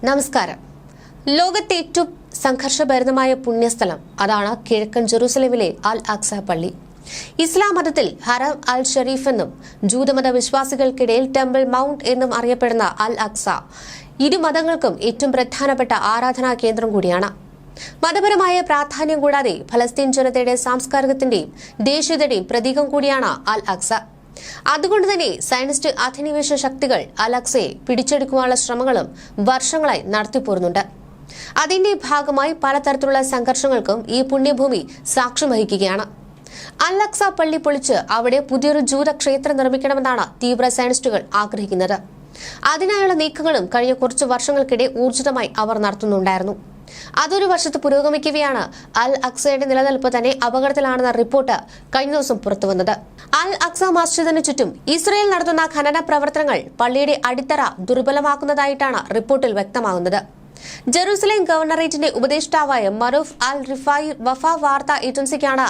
നമസ്കാരം. ലോകത്തെ ഏറ്റവും സംഘർഷഭരിതമായ പുണ്യസ്ഥലം അതാണ് കിഴക്കൻ ജെറൂസലേമിലെ അൽ അക്സ പള്ളി. ഇസ്ലാം മതത്തിൽ ഹറം അൽ ഷരീഫ് എന്നും ജൂതമത വിശ്വാസികൾക്കിടയിൽ ടെമ്പിൾ മൗണ്ട് എന്നും അറിയപ്പെടുന്ന അൽ അക്സ ഇരു മതങ്ങൾക്കും ഏറ്റവും പ്രധാനപ്പെട്ട ആരാധനാ കേന്ദ്രം കൂടിയാണ്. മതപരമായ പ്രാധാന്യം കൂടാതെ ഫലസ്തീൻ ജനതയുടെ സാംസ്കാരികത്തിന്റെയും ദേശീയതയുടെയും പ്രതീകം കൂടിയാണ് അൽ അക്സ. അതുകൊണ്ട് തന്നെ സയനിസ്റ്റ് അധിനിവേശ ശക്തികൾ അൽ അക്സയെ പിടിച്ചെടുക്കുവാനുള്ള ശ്രമങ്ങളും വർഷങ്ങളായി നടത്തിപ്പോരുന്നുണ്ട്. അതിന്റെ ഭാഗമായി പലതരത്തിലുള്ള സംഘർഷങ്ങൾക്കും ഈ പുണ്യഭൂമി സാക്ഷ്യം വഹിക്കുകയാണ്. അൽ അക്സ പള്ളി പൊളിച്ച് അവിടെ പുതിയൊരു ജൂത ക്ഷേത്രം നിർമ്മിക്കണമെന്നാണ് തീവ്ര സയനിസ്റ്റുകൾ ആഗ്രഹിക്കുന്നത്. അതിനായുള്ള നീക്കങ്ങളും കഴിഞ്ഞ കുറച്ചു വർഷങ്ങൾക്കിടെ ഊർജിതമായി അവർ നടത്തുന്നുണ്ടായിരുന്നു. അതൊരു വർഷത്ത് പുരോഗമിക്കുകയാണ് അൽ അക്സയുടെ നിലനിൽപ്പ് തന്നെ അപകടത്തിലാണെന്ന റിപ്പോർട്ട് കഴിഞ്ഞ ദിവസം പുറത്തുവന്നത്. അൽ അക്സ മസ്ജിദിന് ചുറ്റും ഇസ്രയേൽ നടത്തുന്ന ഖനന പ്രവർത്തനങ്ങൾ പള്ളിയുടെ അടിത്തറ ദുർബലമാക്കുന്നതായിട്ടാണ് റിപ്പോർട്ടിൽ വ്യക്തമാകുന്നത്. ജെറൂസലേം ഗവർണറേറ്റിന്റെ ഉപദേഷ്ടാവായ മറൂഫ് അൽ റിഫായി വഫ വാർത്താ ഏജൻസിക്കാണ്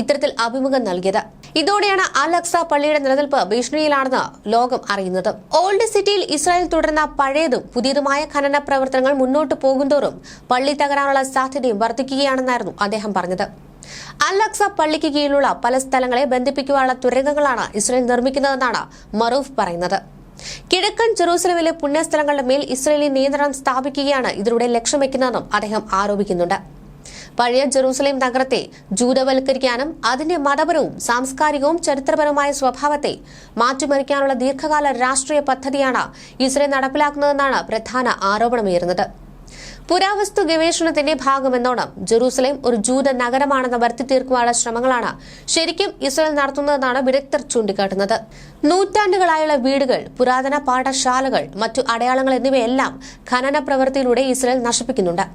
ഇത്തരത്തിൽ അഭിമുഖം നൽകിയത്. ഇതോടെയാണ് അൽ അക്സ പള്ളിയുടെ നിലനിൽപ്പ് ഭീഷണിയിലാണെന്ന് ലോകം അറിയുന്നത്. ഓൾഡ് സിറ്റിയിൽ ഇസ്രായേൽ തുടരുന്ന പഴയതും പുതിയതുമായ ഖനന പ്രവർത്തനങ്ങൾ മുന്നോട്ട് പോകുന്തോറും പള്ളി തകരാനുള്ള സാധ്യതയും വർദ്ധിക്കുകയാണെന്നായിരുന്നു അദ്ദേഹം പറഞ്ഞത്. അൽ അക്സ പള്ളിക്ക് കീഴിലുള്ള പല സ്ഥലങ്ങളെ ബന്ധിപ്പിക്കുവാനുള്ള തുരങ്കങ്ങളാണ് ഇസ്രായേൽ നിർമ്മിക്കുന്നതെന്നാണ് മറൂഫ് പറയുന്നത്. കിഴക്കൻ ജെറൂസലേമിലെ പുണ്യസ്ഥലങ്ങളുടെ മേൽ ഇസ്രായേലി നിയന്ത്രണം സ്ഥാപിക്കുകയാണ് ഇതിലൂടെ ലക്ഷ്യം വെക്കുന്നതെന്നും അദ്ദേഹം ആരോപിക്കുന്നുണ്ട്. പഴയ ജെറൂസലേം നഗരത്തെ ജൂതവൽക്കരിക്കാനും അതിന്റെ മതപരവും സാംസ്കാരികവും ചരിത്രപരവുമായ സ്വഭാവത്തെ മാറ്റിമറിക്കാനുള്ള ദീർഘകാല രാഷ്ട്രീയ പദ്ധതിയാണ് ഇസ്രായേൽ നടപ്പിലാക്കുന്നതെന്നാണ് പ്രധാന ആരോപണമുയർന്നത്. പുരാവസ്തു ഗവേഷണത്തിന്റെ ഭാഗമെന്നോണം ജെറൂസലേം ഒരു ജൂത നഗരമാണെന്ന് വരുത്തി തീർക്കുവാനുള്ള ശ്രമങ്ങളാണ് ശരിക്കും ഇസ്രായേൽ നടത്തുന്നതെന്നാണ് വിദഗ്ധർ ചൂണ്ടിക്കാട്ടുന്നത്. നൂറ്റാണ്ടുകളായുള്ള വീടുകൾ, പുരാതന പാഠശാലകൾ, മറ്റു അടയാളങ്ങൾ എന്നിവയെല്ലാം ഖനന പ്രവൃത്തിയിലൂടെ ഇസ്രായേൽ നശിപ്പിക്കുന്നുണ്ട്.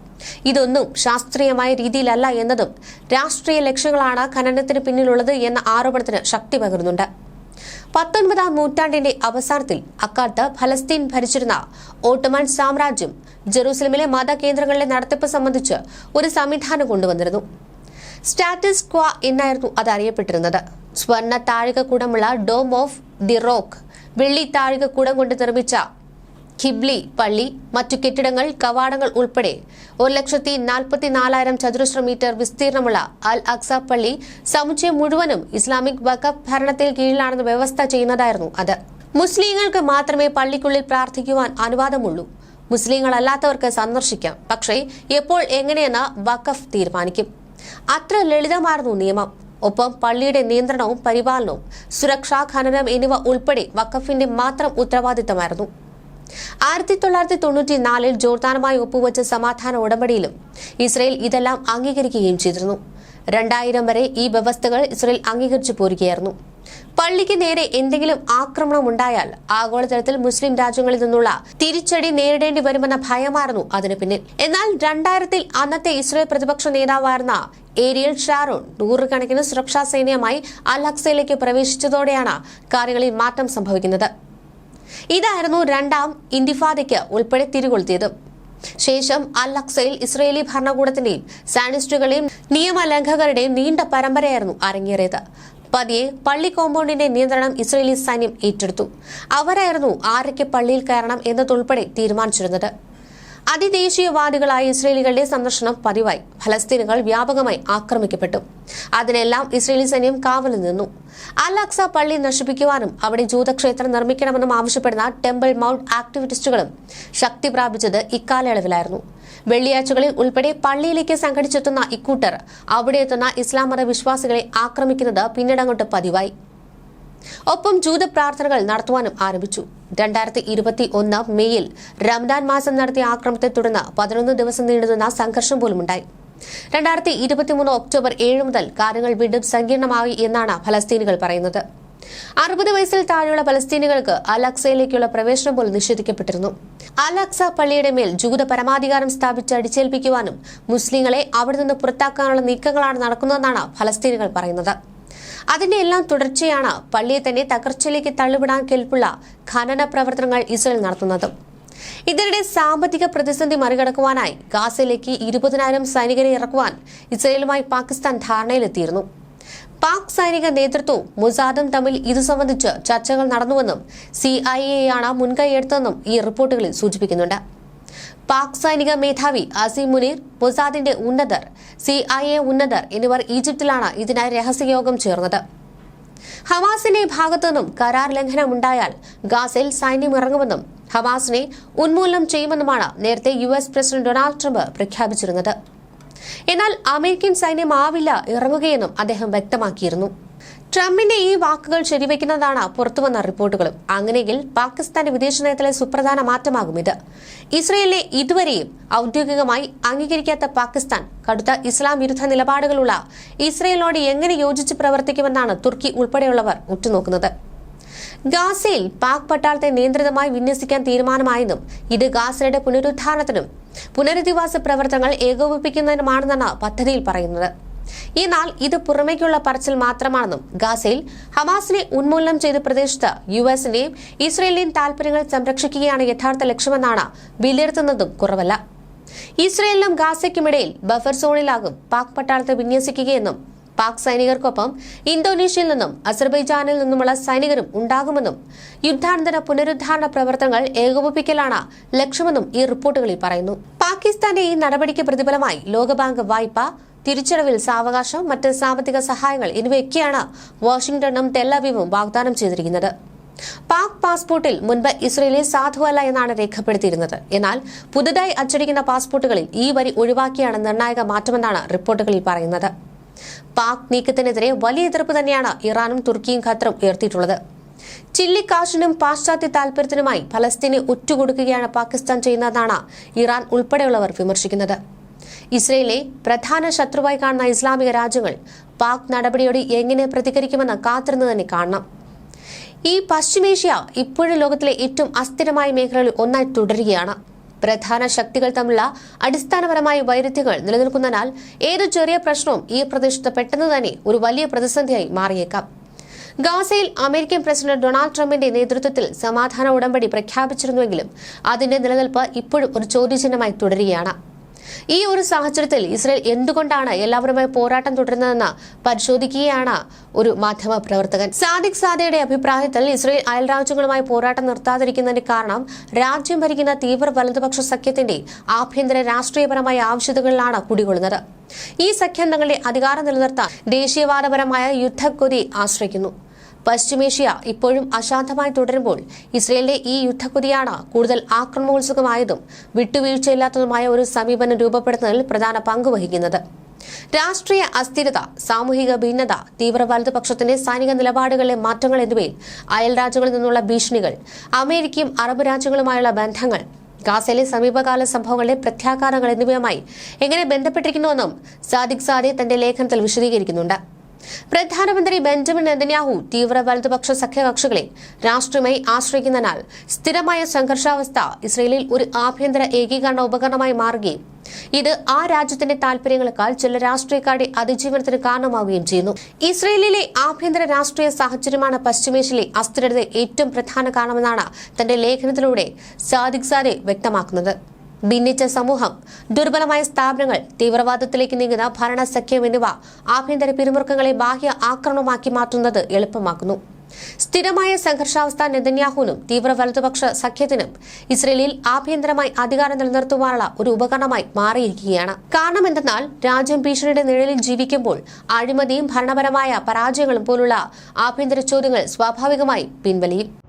ഇതൊന്നും ശാസ്ത്രീയമായ രീതിയിലല്ല എന്നതും രാഷ്ട്രീയ ലക്ഷ്യങ്ങളാണ് ഖനനത്തിന് പിന്നിലുള്ളത് എന്ന ആരോപണത്തിന് ശക്തി പകരുന്നുണ്ട്. 19ാം നൂറ്റാണ്ടിന്റെ അവസാനത്തിൽ അക്കാലത്ത് ഫലസ്തീൻ ഭരിച്ചിരുന്ന ഓട്ടോമൻ സാമ്രാജ്യം ജെറൂസലേമിലെ മതകേന്ദ്രങ്ങളിലെ നടത്തിപ്പ് സംബന്ധിച്ച് ഒരു സംവിധാനം കൊണ്ടുവന്നിരുന്നു. സ്റ്റാറ്റസ് ക്വാ എന്നായിരുന്നു അത് അറിയപ്പെട്ടിരുന്നത്. സ്വർണ്ണ താഴികക്കുടമുള്ള ഡോം ഓഫ് ദി റോക്ക്, വെള്ളി താഴികക്കുടം കൊണ്ട് നിർമ്മിച്ച ഖിബ്ലി പള്ളി, മറ്റു കെട്ടിടങ്ങൾ, കവാടങ്ങൾ ഉൾപ്പെടെ 1,44,000 ചതുരശ്ര മീറ്റർ വിസ്തീർണമുള്ള അൽ അക്സ പള്ളി സമുച്ചയം മുഴുവനും ഇസ്ലാമിക് വഖഫ് ഭരണത്തിൽ കീഴിലാണെന്ന് വ്യവസ്ഥ ചെയ്യുന്നതായിരുന്നു അത്. മുസ്ലിങ്ങൾക്ക് മാത്രമേ പള്ളിക്കുള്ളിൽ പ്രാർത്ഥിക്കുവാൻ അനുവാദമുള്ളൂ. മുസ്ലിങ്ങളല്ലാത്തവർക്ക് സന്ദർശിക്കാം, പക്ഷേ എപ്പോൾ എങ്ങനെയെന്ന് വഖഫ് തീരുമാനിക്കും. അത്ര ലളിതമായിരുന്നു നിയമം. ഒപ്പം പള്ളിയുടെ നിയന്ത്രണവും പരിപാലനവും സുരക്ഷ, ഖനനം എന്നിവ ഉൾപ്പെടെ വഖഫിന്റെ മാത്രം ഉത്തരവാദിത്തമായിരുന്നു. 1994 ജോർദാനുമായി ഒപ്പുവെച്ച സമാധാന ഉടമ്പടിയിലും ഇസ്രായേൽ ഇതെല്ലാം അംഗീകരിക്കുകയും ചെയ്തിരുന്നു. 2000 വരെ ഈ വ്യവസ്ഥകൾ ഇസ്രായേൽ അംഗീകരിച്ചു പോരുകയായിരുന്നു. പള്ളിക്ക് നേരെ എന്തെങ്കിലും ആക്രമണം ഉണ്ടായാൽ ആഗോളതലത്തിൽ മുസ്ലിം രാജ്യങ്ങളിൽ നിന്നുള്ള തിരിച്ചടി നേരിടേണ്ടി വരുമെന്ന ഭയമായിരുന്നു അതിനു പിന്നിൽ. എന്നാൽ 2000-ൽ അന്നത്തെ ഇസ്രായേൽ പ്രതിപക്ഷ നേതാവായിരുന്ന ഏരിയൽ ഷാരോൺ നൂറുകണക്കിന് സുരക്ഷാ സൈന്യമായി അൽ അക്സയിലേക്ക് പ്രവേശിച്ചതോടെയാണ് കാര്യങ്ങളിൽ മാറ്റം സംഭവിക്കുന്നത്. ഇതായിരുന്നു രണ്ടാം ഇന്തിഫാദയ്ക്ക് ഉൾപ്പെടെ തിരികൊളുത്തിയത്. ശേഷം അൽ അക്സയിൽ ഇസ്രയേലി ഭരണകൂടത്തിന്റെയും സാനിസ്റ്റുകളുടെയും നിയമലംഘകരുടെയും നീണ്ട പരമ്പരയായിരുന്നു അരങ്ങേറിയത്. പതിയെ പള്ളി കോമ്പൗണ്ടിന്റെ നിയന്ത്രണം ഇസ്രയേലി സൈന്യം ഏറ്റെടുത്തു. അവരായിരുന്നു ആരൊക്കെ പള്ളിയിൽ കയറണം എന്നതുൾപ്പെടെ തീരുമാനിച്ചിരുന്നത്. അതിദേശീയവാദികളായ ഇസ്രയേലികളുടെ സന്ദർശനം പതിവായി. ഫലസ്തീനുകൾ വ്യാപകമായി ആക്രമിക്കപ്പെട്ടു. അതിനെല്ലാം ഇസ്രയേലി സൈന്യം കാവലിൽ നിന്നു. അൽ അക്സ പള്ളി നശിപ്പിക്കുവാനും അവിടെ ജൂതക്ഷേത്രം നിർമ്മിക്കണമെന്നും ആവശ്യപ്പെടുന്ന ടെമ്പിൾ മൗണ്ട് ആക്ടിവിസ്റ്റുകളും ശക്തി പ്രാപിച്ചത് ഇക്കാലയളവിലായിരുന്നു. വെള്ളിയാഴ്ചകളിൽ ഉൾപ്പെടെ പള്ളിയിലേക്ക് സംഘടിച്ചെത്തുന്ന ഇക്കൂട്ടർ അവിടെ എത്തുന്ന ഇസ്ലാം മത വിശ്വാസികളെ ആക്രമിക്കുന്നത് പിന്നീടങ്ങോട്ട് പതിവായി. ഒപ്പം ജൂത പ്രാർത്ഥനകൾ നടത്തുവാനും ആരംഭിച്ചു. 2021 മെയ്യിൽ റംദാൻ മാസം നടത്തിയ ആക്രമണത്തെ തുടർന്ന് 11 ദിവസം നീണ്ടുനിന്ന സംഘർഷം പോലുമുണ്ടായി. 2023 ഒക്ടോബർ 7 മുതൽ കാര്യങ്ങൾ വീണ്ടും സങ്കീർണമായി എന്നാണ് ഫലസ്തീനികൾ പറയുന്നത്. 60 വയസ്സിൽ താഴെയുള്ള ഫലസ്തീനികൾക്ക് അൽ അക്സയിലേക്കുള്ള പ്രവേശനം പോലും നിഷേധിക്കപ്പെട്ടിരുന്നു. അൽ അക്സ പള്ളിയുടെ മേൽ ജൂത പരമാധികാരം സ്ഥാപിച്ച് അടിച്ചേൽപ്പിക്കുവാനും മുസ്ലിങ്ങളെ അവിടെ നിന്ന് പുറത്താക്കാനുള്ള നീക്കങ്ങളാണ് നടക്കുന്നതെന്നാണ് ഫലസ്തീനികൾ പറയുന്നത്. അതിന്റെ എല്ലാം തുടർച്ചയാണ് പള്ളിയെ തന്നെ തകർച്ചയിലേക്ക് തള്ളിവിടാൻ കെൽപ്പുള്ള ഖനന പ്രവർത്തനങ്ങൾ ഇസ്രായേൽ നടത്തുന്നത്. ഇതിനിടെ സാമ്പത്തിക പ്രതിസന്ധി മറികടക്കുവാനായി ഗാസയിലേക്ക് 20,000 സൈനികരെ ഇറക്കുവാൻ ഇസ്രായേലുമായി പാകിസ്ഥാൻ ധാരണയിലെത്തിയിരുന്നു. പാക് സൈനിക നേതൃത്വവും മൊസാദും തമ്മിൽ ഇതു സംബന്ധിച്ച് ചർച്ചകൾ നടന്നുവെന്നും CIA ആണ് മുൻകൈയെടുത്തതെന്നും ഈ റിപ്പോർട്ടുകളിൽ സൂചിപ്പിക്കുന്നുണ്ട്. പാക് സൈനിക മേധാവി അസീം മുനീർ, മൊസാദിന്റെ ഉന്നതർ, CIA ഉന്നതർ എന്നിവർ ഈജിപ്തിലാണ് ഇതിനായി രഹസ്യയോഗം ചേർന്നത്. ഹമാസിന്റെ ഭാഗത്തുനിന്നും കരാർ ലംഘനം ഉണ്ടായാൽ ഗാസയിൽ സൈന്യം ഇറങ്ങുമെന്നും ഹമാസിനെ ഉന്മൂലനം ചെയ്യുമെന്നുമാണ് നേരത്തെ US പ്രസിഡന്റ് ഡൊണാൾഡ് ട്രംപ് പ്രഖ്യാപിച്ചിരുന്നത്. എന്നാൽ അമേരിക്കൻ സൈന്യമാവില്ല ഇറങ്ങുകയെന്നും അദ്ദേഹം വ്യക്തമാക്കിയിരുന്നു. ട്രംപിന്റെ ഈ വാക്കുകൾ ശരിവെക്കുന്നതാണ് പുറത്തുവന്ന റിപ്പോർട്ടുകളും. അങ്ങനെയെങ്കിൽ പാകിസ്ഥാന്റെ വിദേശ നയത്തിലെ സുപ്രധാന മാറ്റമാകും ഇത്. ഇസ്രയേലിനെ ഇതുവരെയും ഔദ്യോഗികമായി അംഗീകരിക്കാത്ത പാകിസ്ഥാൻ കടുത്ത ഇസ്ലാം വിരുദ്ധ നിലപാടുകളുള്ള ഇസ്രയേലിനോട് എങ്ങനെ യോജിച്ച് പ്രവർത്തിക്കുമെന്നാണ് തുർക്കി ഉൾപ്പെടെയുള്ളവർ ഉറ്റുനോക്കുന്നത്. ഗാസയിൽ പാക് പട്ടാളത്തെ നിയന്ത്രിതമായി വിന്യസിക്കാൻ തീരുമാനമായെന്നും ഇത് ഗാസയുടെ പുനരുദ്ധാരണത്തിനും പുനരധിവാസ പ്രവർത്തനങ്ങൾ ഏകോപിപ്പിക്കുന്നതിനുമാണെന്നാണ് പദ്ധതിയിൽ പറയുന്നത്. എന്നാൽ ഇത് പുറമേക്കുള്ള പറച്ചിൽ മാത്രമാണെന്നും ഗാസയിൽ ഹമാസിനെ ഉന്മൂലനം ചെയ്ത പ്രദേശത്ത് USന്റെയും ഇസ്രയേലിന്റെയും താൽപര്യങ്ങൾ സംരക്ഷിക്കുകയാണ് യഥാർത്ഥ ലക്ഷ്യമെന്നാണ് വിലയിരുത്തുന്നതും കുറവല്ല. ഇസ്രയേലിനും ഗാസയ്ക്കുമിടയിൽ ബഫർ സോണിലാകും പാക് പട്ടാളത്തെ വിന്യസിക്കുകയെന്നും പാക് സൈനികർക്കൊപ്പം ഇന്തോനേഷ്യയിൽ നിന്നും അസർബൈജാനിൽ നിന്നുമുള്ള സൈനികരും ഉണ്ടാകുമെന്നും യുദ്ധാനന്തര പുനരുദ്ധാരണ പ്രവർത്തനങ്ങൾ ഏകോപിപ്പിക്കലാണ് ലക്ഷ്യമെന്നും ഈ റിപ്പോർട്ടുകളിൽ പറയുന്നു. പാകിസ്ഥാന്റെ ഈ നടപടിക്ക് പ്രതിഫലമായി ലോകബാങ്ക് വായ്പ, തിരിച്ചടവിൽ സാവകാശം, മറ്റ് സാമ്പത്തിക സഹായങ്ങൾ എന്നിവയൊക്കെയാണ് വാഷിംഗ്ടണും ടെൽ-അവീവും വാഗ്ദാനം ചെയ്തിരിക്കുന്നത്. പാക് പാസ്പോർട്ടിൽ മുൻപ് ഇസ്രയേലിൽ സാധുവല്ല എന്നാണ് രേഖപ്പെടുത്തിയിരുന്നത്. എന്നാൽ പുതുതായി അച്ചടിക്കുന്ന പാസ്പോർട്ടുകളിൽ ഈ വരി ഒഴിവാക്കിയാണ് നിർണായക മാറ്റമെന്നാണ് റിപ്പോർട്ടുകളിൽ പറയുന്നത്. പാക് നീക്കത്തിനെതിരെ വലിയ എതിർപ്പ് തന്നെയാണ് ഇറാനും തുർക്കിയും ഖത്തറും ഉയർത്തിയിട്ടുള്ളത്. ചില്ലിക്കാശിനും പാശ്ചാത്യ താൽപര്യത്തിനുമായി ഫലസ്തീനെ ഒറ്റുകൊടുക്കുകയാണ് പാകിസ്ഥാൻ ചെയ്യുന്നതെന്നാണ് ഇറാൻ ഉൾപ്പെടെയുള്ളവർ വിമർശിക്കുന്നത്. ഇസ്രയേലിലെ പ്രധാന ശത്രുവായി കാണുന്ന ഇസ്ലാമിക രാജ്യങ്ങൾ പാക് നടപടിയോട് എങ്ങനെ പ്രതികരിക്കുമെന്ന് കാത്തിരുന്ന് തന്നെ കാണണം. ഈ പശ്ചിമേഷ്യ ഇപ്പോഴും ലോകത്തിലെ ഏറ്റവും അസ്ഥിരമായ മേഖലകളിൽ ഒന്നായി തുടരുകയാണ്. പ്രധാന ശക്തികൾ തമ്മിലുള്ള അടിസ്ഥാനപരമായ വൈരുദ്ധ്യങ്ങൾ നിലനിൽക്കുന്നതിനാൽ ഏതു ചെറിയ പ്രശ്നവും ഈ പ്രദേശത്ത് പെട്ടെന്ന് തന്നെ ഒരു വലിയ പ്രതിസന്ധിയായി മാറിയേക്കാം. ഗാസയിൽ അമേരിക്കൻ പ്രസിഡന്റ് ഡൊണാൾഡ് ട്രംപിന്റെ നേതൃത്വത്തിൽ സമാധാന ഉടമ്പടി പ്രഖ്യാപിച്ചിരുന്നുവെങ്കിലും അതിന്റെ നിലനിൽപ്പ് ഇപ്പോഴും ഒരു ചോദ്യചിഹ്നമായി തുടരുകയാണ്. ഈ ഒരു സാഹചര്യത്തിൽ ഇസ്രയേൽ എന്തുകൊണ്ടാണ് എല്ലാവരുമായി പോരാട്ടം തുടരുന്നതെന്ന് പരിശോധിക്കുകയാണ് ഒരു മാധ്യമ പ്രവർത്തകൻ. സാദിഖ് സാദയുടെ അഭിപ്രായത്തിൽ ഇസ്രയേൽ അയൽരാജ്യങ്ങളുമായി പോരാട്ടം നിർത്താതിരിക്കുന്നതിന്റെ കാരണം രാജ്യം ഭരിക്കുന്ന തീവ്ര വലതുപക്ഷ സഖ്യത്തിന്റെ ആഭ്യന്തര രാഷ്ട്രീയപരമായ ആവശ്യതകളിലാണ് കുടികൊള്ളുന്നത്. ഈ സഖ്യം തങ്ങളുടെ അധികാരം നിലനിർത്താൻ ദേശീയവാദപരമായ യുദ്ധക്കൊതി ആശ്രയിക്കുന്നു. പശ്ചിമേഷ്യ ഇപ്പോഴും അശാന്തമായി തുടരുമ്പോൾ ഇസ്രയേലിന്റെ ഈ യുദ്ധക്കൊതിയാണ് കൂടുതൽ ആക്രമണോത്സുകമായതും വിട്ടുവീഴ്ചയില്ലാത്തതുമായ ഒരു സമീപനം രൂപപ്പെടുത്തുന്നതിൽ പ്രധാന പങ്ക് വഹിക്കുന്നത്. രാഷ്ട്രീയ അസ്ഥിരത, സാമൂഹിക ഭിന്നത, തീവ്ര വലതുപക്ഷത്തിന്റെ സൈനിക നിലപാടുകളിലെ മാറ്റങ്ങൾ എന്നിവയിൽ അയൽരാജ്യങ്ങളിൽ നിന്നുള്ള ഭീഷണികൾ, അമേരിക്കയും അറബ് രാജ്യങ്ങളുമായുള്ള ബന്ധങ്ങൾ, ഗാസയിലെ സമീപകാല സംഭവങ്ങളിലെ പ്രത്യാഘാതങ്ങൾ എന്നിവയുമായി എങ്ങനെ ബന്ധപ്പെട്ടിരിക്കുന്നുവെന്നും സാദിഖ് സാദെ തന്റെ ലേഖനത്തിൽ വിശദീകരിക്കുന്നുണ്ട്. പ്രധാനമന്ത്രി ബെഞ്ചമിൻ നെതന്യാഹു തീവ്ര വലതുപക്ഷ സഖ്യകക്ഷികളെ രാഷ്ട്രീയമായി ആശ്രയിക്കുന്നതിനാൽ സ്ഥിരമായ സംഘർഷാവസ്ഥ ഇസ്രയേലിൽ ഒരു ആഭ്യന്തര ഏകീകരണ ഉപകരണമായി മാറുകയും ഇത് ആ രാജ്യത്തിന്റെ താൽപര്യങ്ങളെക്കാൾ ചില രാഷ്ട്രീയക്കാരുടെ അതിജീവനത്തിന് കാരണമാവുകയും ചെയ്യുന്നു. ഇസ്രയേലിലെ ആഭ്യന്തര രാഷ്ട്രീയ സാഹചര്യമാണ് പശ്ചിമേഷ്യയിലെ അസ്ഥിരതയുടെ ഏറ്റവും പ്രധാന കാരണമെന്നാണ് തന്റെ ലേഖനത്തിലൂടെ സാദിഖ് സാദെ വ്യക്തമാക്കുന്നത്. ഭിന്നിച്ച സമൂഹം, ദുർബലമായ സ്ഥാപനങ്ങൾ, തീവ്രവാദത്തിലേക്ക് നീങ്ങുന്ന ഭരണസഖ്യം എന്നിവ ആഭ്യന്തര പിരിമുറുക്കങ്ങളെ ബാഹ്യ ആക്രമണമാക്കി മാറ്റുന്നത് എളുപ്പമാക്കുന്നു. സ്ഥിരമായ സംഘർഷാവസ്ഥ നെതന്യാഹുവിനും തീവ്ര വലതുപക്ഷ സഖ്യത്തിനും ഇസ്രയേലിൽ ആഭ്യന്തരമായി അധികാരം നിലനിർത്തുവാനുള്ള ഒരു ഉപകരണമായി മാറിയിരിക്കുകയാണ്. കാരണം എന്തെന്നാൽ രാജ്യം ഭീഷണിയുടെ നിഴലിൽ ജീവിക്കുമ്പോൾ അഴിമതിയും ഭരണപരമായ പരാജയങ്ങളും പോലുള്ള ആഭ്യന്തര ചോദ്യങ്ങൾ സ്വാഭാവികമായി പിൻവലിയും.